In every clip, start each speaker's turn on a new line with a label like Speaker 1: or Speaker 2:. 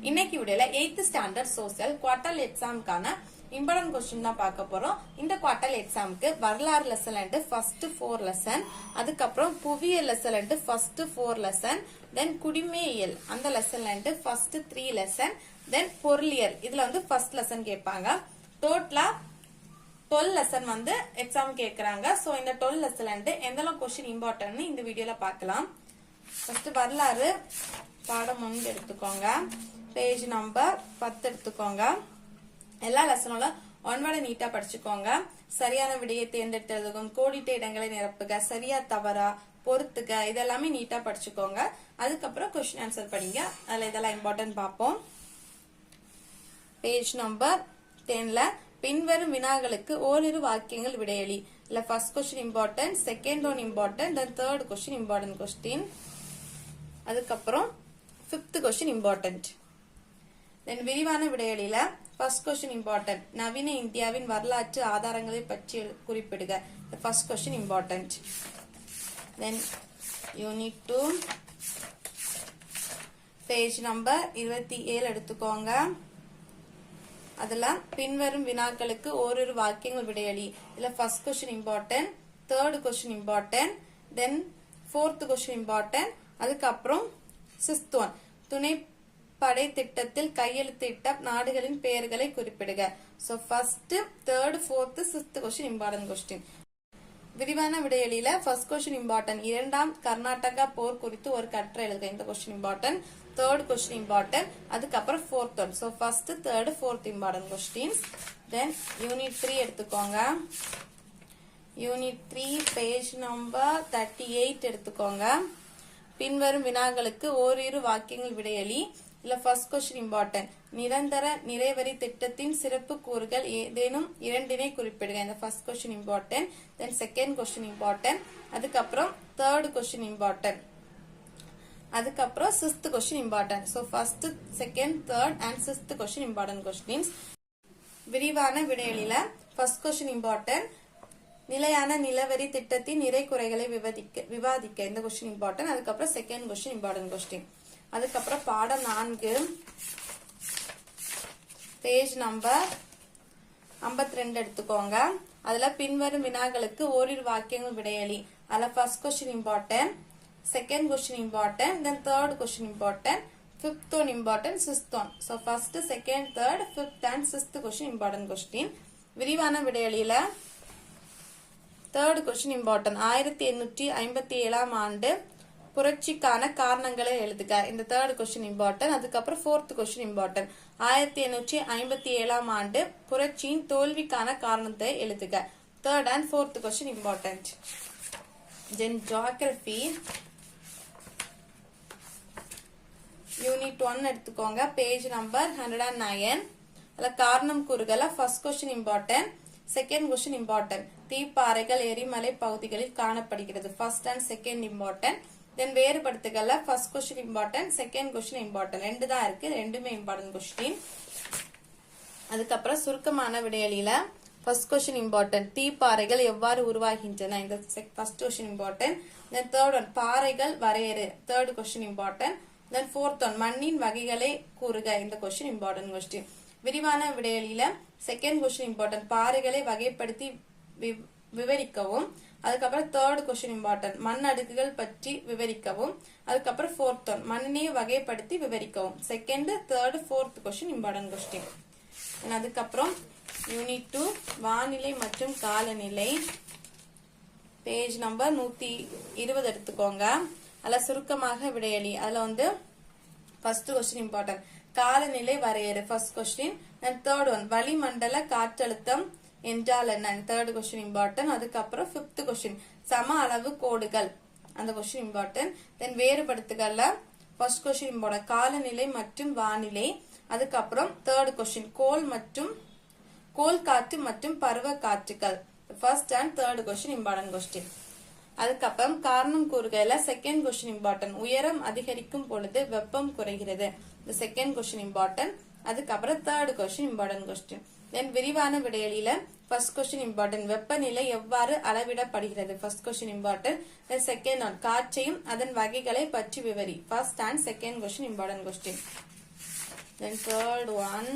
Speaker 1: இன்னைக்கு வீடியோல 8th standard social quarter எக்ஸாமுக்கான இம்பார்ட்டன்ட் கொஸ்டின் தான் பார்க்க போறோம். இந்த குவார்டர் எக்ஸாமுக்கு வரலாறு லெசன் ஃபர்ஸ்ட் 4 லெசன், அதுக்கப்புறம் புவியியல் லெசன் ஃபர்ஸ்ட் 4 லெசன், தென் குடிமையியல் அந்த லெசன் ஃபர்ஸ்ட் 3 லெசன், தென் பொருளியல் இதுல ஃபர்ஸ்ட் லெசன் கேட்பாங்க. டோட்டலா 12 லெசன் எக்ஸாம் கேக்குறாங்க. சோ இந்த 12 லெசன் எந்தெல்லாம் கொஸ்டின் இம்பார்ட்டன்ட் இந்த வீடியோல பார்க்கலாம். ஃபர்ஸ்ட் வரலாறு பாடம் 1 எடுத்துக்கோங்க. பேஜ் நம்பர் 10 எடுத்துக்கோங்க. எல்லா லெசனோட ஒன்வர்டை நீட்டா படிச்சுக்கோங்க. சரியான விடையை தேர்ந்தெடுத்து எழுதும், கோடிட்ட இடங்களை நிரப்புக, சரியா தவறா பொறுத்துக, இதெல்லாமே நீட்டா படிச்சுக்கோங்க. அதுக்கப்புறம் கொஸ்டின் ஆன்சர் படிங்க. அதுல இதெல்லாம் இம்பார்ட்டன்ட் பார்ப்போம். பேஜ் நம்பர் 10ல பின்வரும் வினாக்களுக்கு ஓரிரு வாக்கியங்கள் விடையளி. இல்ல first question important, second one important, then third question important question, அதுக்கப்புறம் 5th கொஸ்டின் இம்பார்ட்டன்ட். தென் விரிவான விடையளில ஃபர்ஸ்ட் கொஸ்டின் இம்பார்ட்டன்ட், நவீன இந்தியாவின் வரலாற்று ஆதாரங்களை பற்றி குறிப்பிடுக. First question important. Then unit 2 page number 27 எடுத்துக்கோங்க. அதுல பின்வரும் வினாக்களுக்கு ஓரிரு வாக்கியங்கள் விடையளி. இதுல first question important, third question important, then 4th question important, அதுக்கப்புறம் 6th ஒன், துணைப்படை திட்டத்தில் கையெழுத்திட்ட நாடுகளின் பெயர்களை குறிப்பிடுக. So first, third, 4th, 6th question important question. விரிவான விடையளில ஃபர்ஸ்ட் கொஸ்டின் இம்பார்ட்டன்ட், இரண்டாம் கர்நாடகா போர் குறித்து ஒரு கட்டுரை எழுதுக. இந்த question important. Third question important, அதுக்கப்புறம் 4th one. So first, third, 4th important questions. தென் யூனிட் 3 எடுத்துக்கோங்க. யூனிட் 3 பேஜ் நம்பர் 38 எடுத்துக்கோங்க. பின்வரும் வினாக்களுக்கு ஓரிரு வாக்கியங்கள் விடையளி. இல்ல ஃபர்ஸ்ட் கொஸ்டின் இம்பார்ட்டன்ட், நிரந்தர நிறைவரி திட்டத்தின் சிறப்பு கூறுகள் ஏதேனும் இரண்டினை குறிப்பிடுக. இந்த first question important. Then second question important, அதுக்கப்புறம் தேர்ட் கொஸ்டின் இம்பார்ட்டன்ட், அதுக்கப்புறம் 6th question important. So first, second, third and 6th question important questions. விரிவான விடையளில ஃபர்ஸ்ட் கொஸ்டின் இம்பார்ட்டன்ட், நிலையான நிலவரி திட்டத்தின் நிறை குறைகளை விவாதிக்க. இந்த கொஸ்டின் இம்பார்ட்டன்ட். அதுக்கப்புறம் செகண்ட் கொஸ்டின் இம்பார்ட்டன்ட் கொஸ்டின். அதுக்கப்புறம் பாடம் 4 பேஜ் நம்பர் 52 எடுத்துக்கோங்க. அதுல பின்வரும் வினாக்களுக்கு ஓரிரு வாக்கியங்கள் விடையளி. அதுல first question important, second question important, then third question important, 5th one important, 6th one. So first, second, third, 5th and 6th question important question. விரிவான விடையளில தேர்ட் கொஸ்டின் இம்பார்ட்டன்ட், 1857 ஆண்டு புரட்சிக்கான காரணங்களை எழுதுக. இந்த தேர்ட் கொஸ்டின் இம்பார்ட்டன்ட். அதுக்கப்புறம் 4th question important, 1857 ஆண்டு புரட்சியின் தோல்விக்கான காரணத்தை எழுதுக. Third and 4th question important. Then geography unit 1 எடுத்துக்கோங்க. Page number 109. அதுல காரணம் கூறுகள first question important, second question important, தீப்பாறைகள் எரிமலை பகுதிகளில் காணப்படுகிறது. First and second important. Then வேறுபடுத்துகள்ல first question important, second question important. ரெண்டு தான் இருக்கு, ரெண்டுமே இம்பார்ட்டன்ட் கொஸ்டின். அதுக்கப்புறம் சுருக்கமான விடையளில ஃபர்ஸ்ட் கொஸ்டின் இம்பார்ட்டன்ட், தீப்பாறைகள் எவ்வாறு உருவாகின்றன. இந்த first question important. Then third one, பாறைகள் வரையறு. Third question important. Then 4th one, மண்ணின் வகைகளை கூறுக. இந்த கொஸ்டின் இம்பார்ட்டன்ட் கொஸ்டின். விரிவான விடையளில செகண்ட் கொஸ்டின் இம்பார்ட்டன்ட், பாறைகளை வகைப்படுத்தி விவரிக்கவும். அதுக்கப்புறம் தேர்ட் கொஸ்டின் இம்பார்ட்டன்ட், மண் அடுக்குகள் பற்றி விவரிக்கவும். அதுக்கப்புறம் 4th ஒன், மண்ணினை வகைப்படுத்தி விவரிக்கவும். Second, third, 4th question important question. அதுக்கப்புறம் யூனிட் 2 வானிலை மற்றும் காலநிலை பேஜ் நம்பர் 120 எடுத்துக்கோங்க. அதுல சுருக்கமாக விடையளி. அதுல ஃபர்ஸ்ட் கொஸ்டின் இம்பார்ட்டன்ட், காலநிலை வரையறு. First question. தேர்ட் ஒன், வளிமண்டல காற்றழுத்தம் என்றால் என்ன. Third question important. அதுக்கப்புறம் 5th கொஸ்டின், சம அளவு கோடுகள். அந்த கொஸ்டின் இம்பார்ட்டன்ட். தென் வேறுபடுத்துகள்ல ஃபர்ஸ்ட் கொஸ்டின் இம்பார்ட்டன்ட், காலநிலை மற்றும் வானிலை. அதுக்கப்புறம் தேர்ட் கொஸ்டின், கோள் காற்று மற்றும் பருவ காற்றுகள். First and third question important question. அதுக்கப்புறம் காரணம் கூறுகையில செகண்ட் கொஸ்டின் இம்பார்ட்டன்ட், உயரம் அதிகரிக்கும் பொழுது வெப்பம் குறைகிறது. இந்த செகண்ட் கொஸ்டின் இம்பார்ட்டன்ட். அதுக்கப்புறம் third question important question. Then விரிவான விடையளில ஃபர்ஸ்ட் கொஸ்டின் இம்பார்ட்டன்ட், வெப்பநிலை எவ்வாறு அளவிடப்படுகிறது. First question important. Then second one, காற்றையும் அதன் வகைகளை பற்றி விவரி. First and second question important question. Then third one,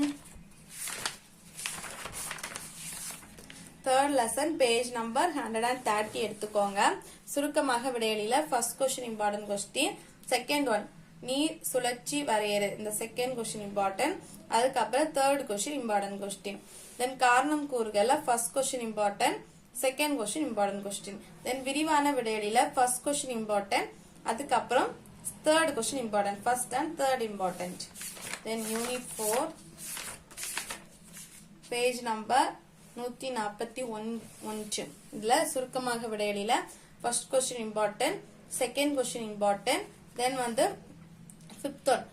Speaker 1: third lesson page number 130 எடுத்துக்கோங்க. சுருக்கமாக விடையலில first question important question, second one நீர் சுழற்சி வரையறு, இந்த second question important, அதுக்கப்புறம் third question important question. Then காரணம் கூறுகல first question important, second question important question. Then விரிவான விடையலில first question important, அதுக்கப்புறம் third question important, first and third important. Then unit 4 page number 141. இதுல சுருக்கமாக விடையலில first question important, second question important, then வந்து fifth one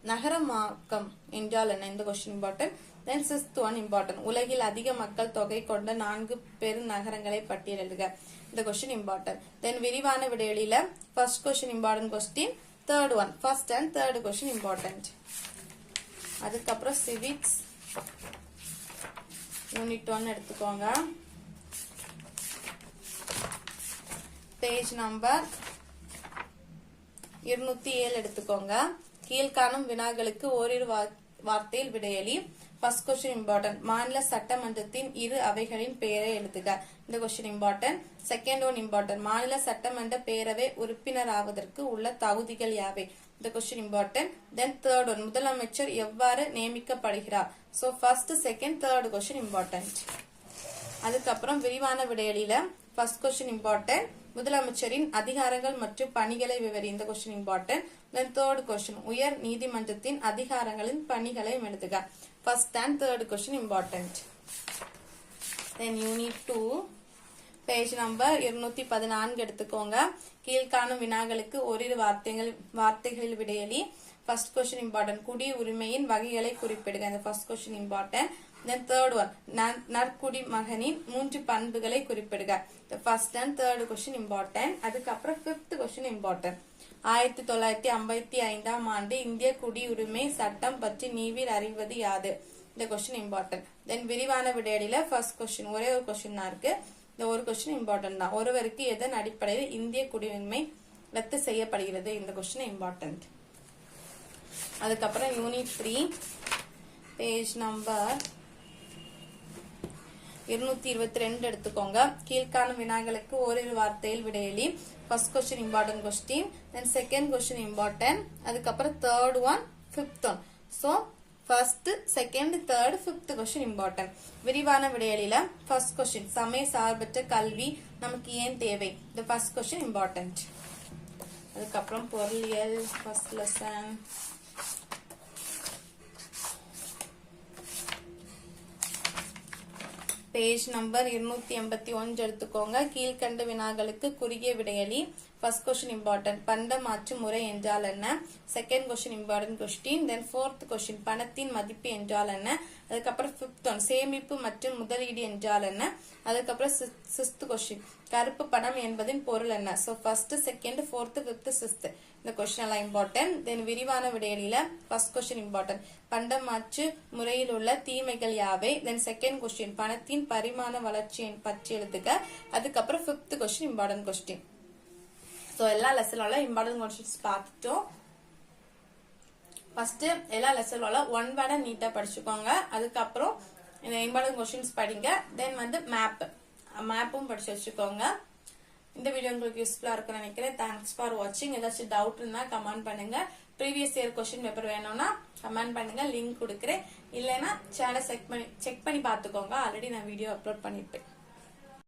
Speaker 1: நகரமாக்கம் என்றால் என்ன, இந்த question important. Then sixth one important, உலகில் அதிக மக்கள் தொகை கொண்ட 4 பெருநகரங்களை பட்டியலிடுக, இந்த question important. Then விரிவான விடையலில first question important question, third one first and third question important. அதுக்கப்புறம் civics unit 1 எடுத்துக்கோங்க. பேஜ் நம்பர் 207 எடுத்துக்கோங்க. கீழ்காணும் வினாக்களுக்கு ஓரிரு வார்த்தையில் விடையளி. ஃபர்ஸ்ட் क्वेश्चन இம்பார்ட்டன்ட், மாநில சட்டமன்றத்தின் இரு அவைகளின் பெயரை எழுதுக, இந்த question important. Second one important, மாநில சட்டமன்ற பேரவை உறுப்பினர் ஆவதற்கு உள்ள தகுதிகள் யாவை, இந்த question important. Then third one, முதலமைச்சர் எவ்வாறு நியமிக்கப்படுகிறார். So first second third question important. அதுக்கப்புறம் விரிவான விடையளில ஃபர்ஸ்ட் क्वेश्चन இம்பார்ட்டன்ட், முதலமைச்சரின் அதிகாரங்கள் மற்றும் பணிகளை விவரி, இந்த question important. Then third question, உயர் நீதிமன்றத்தின் அதிகாரங்களின் பணிகளை எழுதுக, first and third question important. Then unit 2 page number 214 எடுத்துக்கோங்க. கீழ்காணும் வினாக்களுக்கு ஓரிரு வார்த்தைகளில் விடையளி. ஃபர்ஸ்ட் क्वेश्चन இம்பார்ட்டன்ட், குடி உரிமையின் வகைகளை குறிப்பிடுக, இந்த first question important. Then third one, நற்குடி மகனின் 3 பண்புகளை குறிப்பிடுக, the first and third question important. அதுக்கப்புறம் fifth question important. 1955 ஆண்டு இந்திய குடியுரிமை சட்டம் பற்றி நீவில் அறிவது யாது, இந்த question important. Then விரிவான விடையளில first question ஒரே ஒரு question தான் இருக்கு, இந்த ஒரு question important தான். ஒருவருக்கு எதன் அடிப்படையில் இந்திய குடியுரிமை ரத்து செய்யப்படுகிறது, இந்த question important. அதுக்கப்புறம் யூனிட் 3 பேஜ் நம்பர் 222 எடுத்துக்கோங்க. கீழ்காணும் வினாக்களுக்கு ஓரிரு வார்த்தையில் விடையளி. First question important question, then second question important, அதுக்கப்புறம் third one fifth one. So first second third fifth question important. விரிவான விடையளில ஃபர்ஸ்ட் क्वेश्चन, சமய சார்பற்ற கல்வி நமக்கு ஏன் தேவை, இந்த ஃபர்ஸ்ட் क्वेश्चन இம்பார்ட்டன்ட். அதுக்கப்புறம் பொருளியல் ஃபர்ஸ்ட் லெசன் பேஜ் நம்பர் 281 எடுத்துக்கோங்க. கீழ்கண்ட வினாக்களுக்கு குறுகிய விடையளி. ஃபர்ஸ்ட் क्वेश्चन இம்பார்ட்டன்ட், பண்ட மாற்று முறை என்றால் என்ன, செகண்ட் क्वेश्चन இம்பார்ட்டன்ட் क्वेश्चन. தென் ஃபோர்த் क्वेश्चन, பணத்தின் மதிப்பு என்றால் என்ன, அதுக்கப்புறம் ஃபிஃப்த் ஒன், சேமிப்பு மற்றும் முதலீடு என்றால் என்ன, அதுக்கப்புறம் சிக்ஸ்த் क्वेश्चन, கருப்பு பணம் என்பதின் பொருள் என்ன. So first second fourth fifth sixth, இந்த क्वेश्चन எல்லாம் இம்பார்ட்டன்ட். தென் விரிவான விடையளில ஃபர்ஸ்ட் क्वेश्चन இம்பார்ட்டன்ட், பண்ட மாற்று முறையில் உள்ள தீமைகள் யாவை. தென் செகண்ட் क्वेश्चन, பணத்தின் பரிமாண வளர்ச்சி பற்றி எழுதுக, அதுக்கப்புறம் fifth question important question. So எல்லா லெசன்ல இம்பார்ட்டன்ட் क्वेश्चंस பார்த்துட்டோம். ஃபர்ஸ்ட் எல்லா லெசன்ல ஒன் வேர்ட நீட்டா படிச்சுக்கோங்க. அதுக்கப்புறம் இந்த இம்பார்ட்டன்ட் क्वेश्चंस படிங்க. தென் வந்து மேப்பும் படிச்சு வச்சுக்கோங்க. இந்த வீடியோ உங்களுக்கு யூஸ்ஃபுல்லா இருக்கும்னு நினைக்கிறேன். தேங்க்ஸ் ஃபார் வாட்சிங். ஏதாச்சும் டவுட் இருந்தா கமெண்ட் பண்ணுங்க. ப்ரீவியஸ் இயர் क्वेश्चन பேப்பர் வேணும்னா கமெண்ட் பண்ணுங்க, லிங்க் கொடுக்குறேன். இல்லைன்னா சேனலை செக் பண்ணி பாத்துக்கோங்க. ஆல்ரெடி நான் வீடியோ அப்லோட் பண்ணிருப்பேன்.